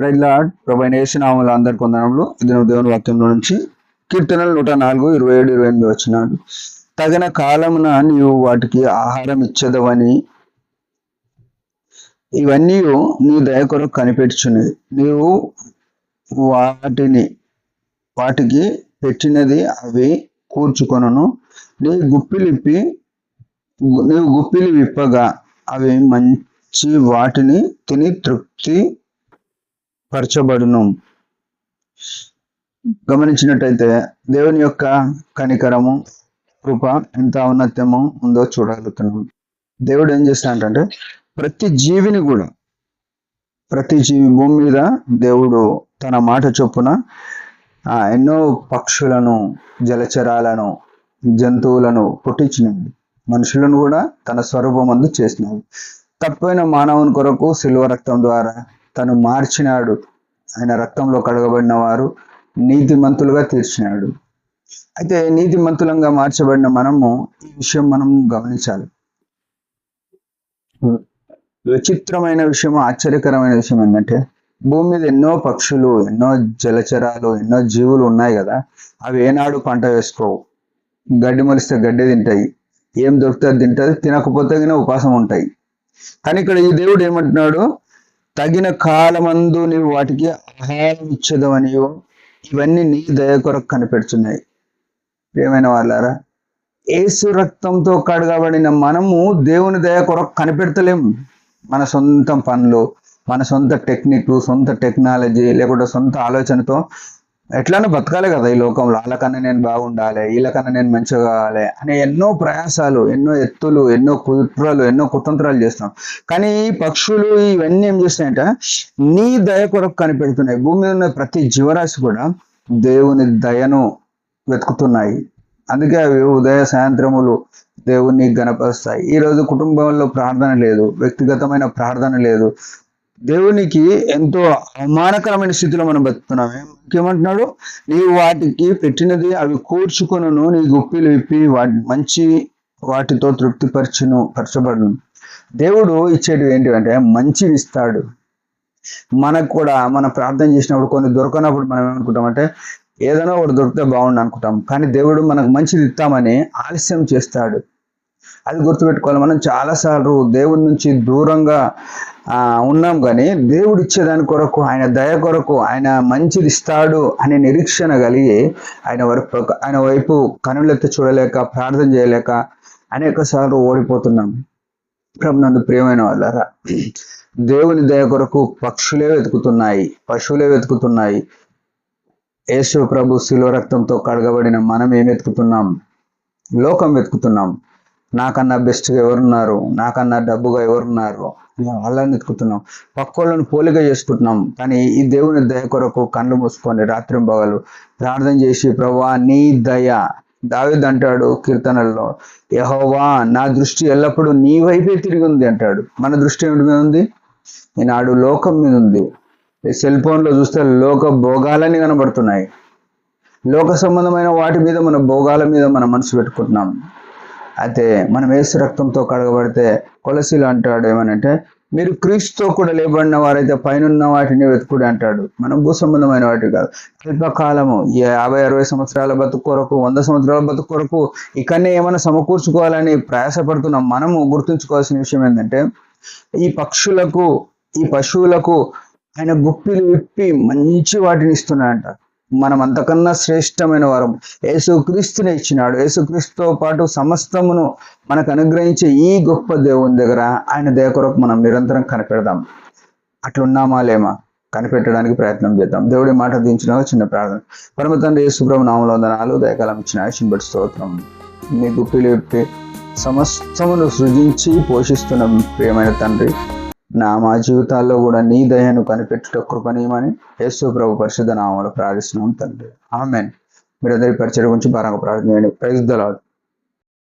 Praise lord. ప్రభు అయిన యేసు నామములో అందరికీ వందనములు. ఇది దేవుని వాక్యంలో నుంచి కీర్తనలు 104, 27, 28 వచనాలు. తగిన కాలమున నీవు వాటికి ఆహారం ఇచ్చేదవని ఇవన్నీ నీ దయ కొరకు కనిపెట్టుచున్నది. నీవు వాటికి పెట్టినది అవి కూర్చుకొనును. నీవు గుప్పిలి విప్పగా అవి మంచి వాటిని తిని తృప్తి పరచబడును. గమనించినట్టయితే దేవుని యొక్క కనికరము, కృప ఎంత ఔన్నత్యము ఉందో చూడగలుగుతున్నాం. దేవుడు ఏం చేస్తాడంటే ప్రతి జీవి భూమి మీద దేవుడు తన మాట చొప్పున ఎన్నో పక్షులను, జలచరాలను, జంతువులను పుట్టించినాడు. మనుషులను కూడా తన స్వరూపమందు చేసినాడు. తప్పైన మానవుని కొరకు శిలువ రక్తం ద్వారా తను మార్చినాడు. ఆయన రక్తంలో కడగబడిన వారు నీతిమంతులుగా తీర్చినాడు. అయితే నీతిమంతులంగా మార్చబడిన మనము ఈ విషయం మనం గమనించాలి. విచిత్రమైన విషయం, ఆశ్చర్యకరమైన విషయం ఏంటంటే భూమి మీద ఎన్నో పక్షులు, ఎన్నో జలచరాలు, ఎన్నో జీవులు ఉన్నాయి కదా. అవి ఏనాడు పంట వేసుకోవు. గడ్డి మొలిస్తే గడ్డి తింటాయి, ఏం దొరుకుతుంది తింటుంది, తినకపోతే ఉపాసం ఉంటాయి. కానీ ఇక్కడ ఈ దేవుడు ఏమంటున్నాడు, తగిన కాలమందు నీవు వాటికి ఆహారం ఇచ్చేదవని ఇవన్నీ నీ దయ కొరకు కనిపెడుతున్నాయి. ప్రియమైన వాళ్ళారా, యేసు రక్తంతో కడగబడిన మనము దేవుని దయ కొరకు కనిపెడతలేము. మన సొంత పనులు, మన సొంత టెక్నిక్, సొంత టెక్నాలజీ, లేకుంటే సొంత ఆలోచనతో ఎట్లానో బతకాలి కదా ఈ లోకంలో. వాళ్ళకన్నా నేను బాగుండాలి, వీళ్ళకన్నా నేను మంచిగా కావాలి అనే ఎన్నో ప్రయాసాలు, ఎన్నో ఎత్తులు, ఎన్నో కుట్రలు, ఎన్నో కుతంత్రాలు చేస్తాం. కానీ ఈ పక్షులు ఇవన్నీ ఏం చేస్తాయంటే నీ దయ కొరకు కనిపెడుతున్నాయి. భూమి మీద ఉన్న ప్రతి జీవరాశి కూడా దేవుని దయను వెతుకుతున్నాయి. అందుకే అవి ఉదయ సాయంత్రములు దేవుణ్ణి గణపరుస్తాయి. ఈరోజు కుటుంబంలో ప్రార్థన లేదు, వ్యక్తిగతమైన ప్రార్థన లేదు. దేవునికి ఎంతో అవమానకరమైన స్థితిలో మనం బతుకుతున్నామే. ఇంకేమంటున్నాడు, నీవు వాటికి పెట్టినది అవి కూర్చుకొనును, నీ గుప్పిలు విప్పి మంచి వాటితో పరచబడును. దేవుడు ఇచ్చేది ఏంటివంటే మంచివి ఇస్తాడు. మనకు కూడా మనం ప్రార్థన చేసినప్పుడు కొన్ని దొరకనప్పుడు మనం ఏమనుకుంటామంటే ఏదైనా ఒకటి దొరికితే బాగుండు అనుకుంటాం. కానీ దేవుడు మనకు మంచిది ఇస్తామని ఆలస్యం చేస్తాడు. అది గుర్తుపెట్టుకోవాలి. మనం చాలాసార్లు దేవుడి నుంచి దూరంగా ఉన్నాం, కానీ దేవుడు ఇచ్చేదాని కొరకు, ఆయన దయ కొరకు, ఆయన మంచిది ఇస్తాడు అనే నిరీక్షణ కలిగి ఆయన వైపు కనులెత్తి చూడలేక, ప్రార్థన చేయలేక అనేక సార్లు ఓడిపోతున్నాం. ప్రభునందు ప్రియమైన వాళ్ళారా, దేవుని దయ కొరకు పక్షులే వెతుకుతున్నాయి, పశువులే వెతుకుతున్నాయి. యేసు ప్రభు శిలువ రక్తంతో కడగబడిన మనం ఏం వెతుకుతున్నాం? లోకం వెతుకుతున్నాం. నాకన్నా బెస్ట్గా ఎవరున్నారు, నాకన్నా డబ్బుగా ఎవరున్నారు, వాళ్ళని వెతుకుతున్నాం. పక్కోళ్ళని పోలిక చేసుకుంటున్నాం. కానీ ఈ దేవుని దయ కొరకు కళ్ళు మూసుకొని రాత్రింబగలు ప్రార్థన చేసి, ప్రభువా నీ దయ, దావీదు అంటాడు కీర్తనల్లో, యెహోవా నా దృష్టి ఎల్లప్పుడూ నీ వైపే తిరిగి ఉంది అంటాడు. మన దృష్టి ఏమిటి మీద ఉంది? ఈనాడు లోకం మీద ఉంది. సెల్ ఫోన్లో చూస్తే లోక భోగాలని కనబడుతున్నాయి. లోక సంబంధమైన వాటి మీద, మన భోగాల మీద మన మనసు పెట్టుకుంటున్నాం. అయితే మనం యేసు రక్తంతో కడగబడితే కొలసీలు అంటాడు ఏమనంటే, మీరు క్రీస్తుతో కూడా లేబడిన వారైతే పైన వాటిని వెతుకుడు అంటాడు. మనం భూ సంబంధమైన వాటి కాదు. అల్పకాలము 50-60 సంవత్సరాల బతుకు కొరకు, 100 సంవత్సరాల బతుకు కొరకు ఇకనే ఏమైనా సమకూర్చుకోవాలని ప్రయాసపడుతున్నాం. మనము గుర్తుంచుకోవాల్సిన విషయం ఏంటంటే, ఈ పక్షులకు, ఈ పశువులకు ఆయన గుప్పిలు విప్పి మంచి వాటిని ఇస్తున్నాడంట. మనం అంతకన్నా శ్రేష్టమైన వారం యేసుక్రీస్తునే ఇచ్చినాడు. యేసుక్రీస్తుతో పాటు సమస్తమును మనకు అనుగ్రహించే ఈ గొప్ప దేవుని దగ్గర ఆయన దయ కొరకు మనం నిరంతరం కనిపెడదాం. అట్లున్నామా లేమా కనిపెట్టడానికి ప్రయత్నం చేద్దాం. దేవుడి మాట దించిన చిన్న ప్రార్థన. పరమ తండ్రి యేసు ప్రభు నామములో వందనాలు. దయకాలం ఇచ్చిన ఆయుష్ని బట్టి స్తోత్రం. మీ గుప్పిలు విప్పి సమస్తమును సృజించి పోషిస్తున్న ప్రియమైన తండ్రి, మా జీవితాల్లో కూడా నీ దయను కనిపెట్టుట కృపనీయమని యేసు ప్రభు పరిశుద్ధ నామములో ప్రార్థిస్తున్నాం తండ్రి. ఆమేన్. మీరందరి పరిచయం గురించి బాగా ప్రార్థన చేయండి. Praise the lord.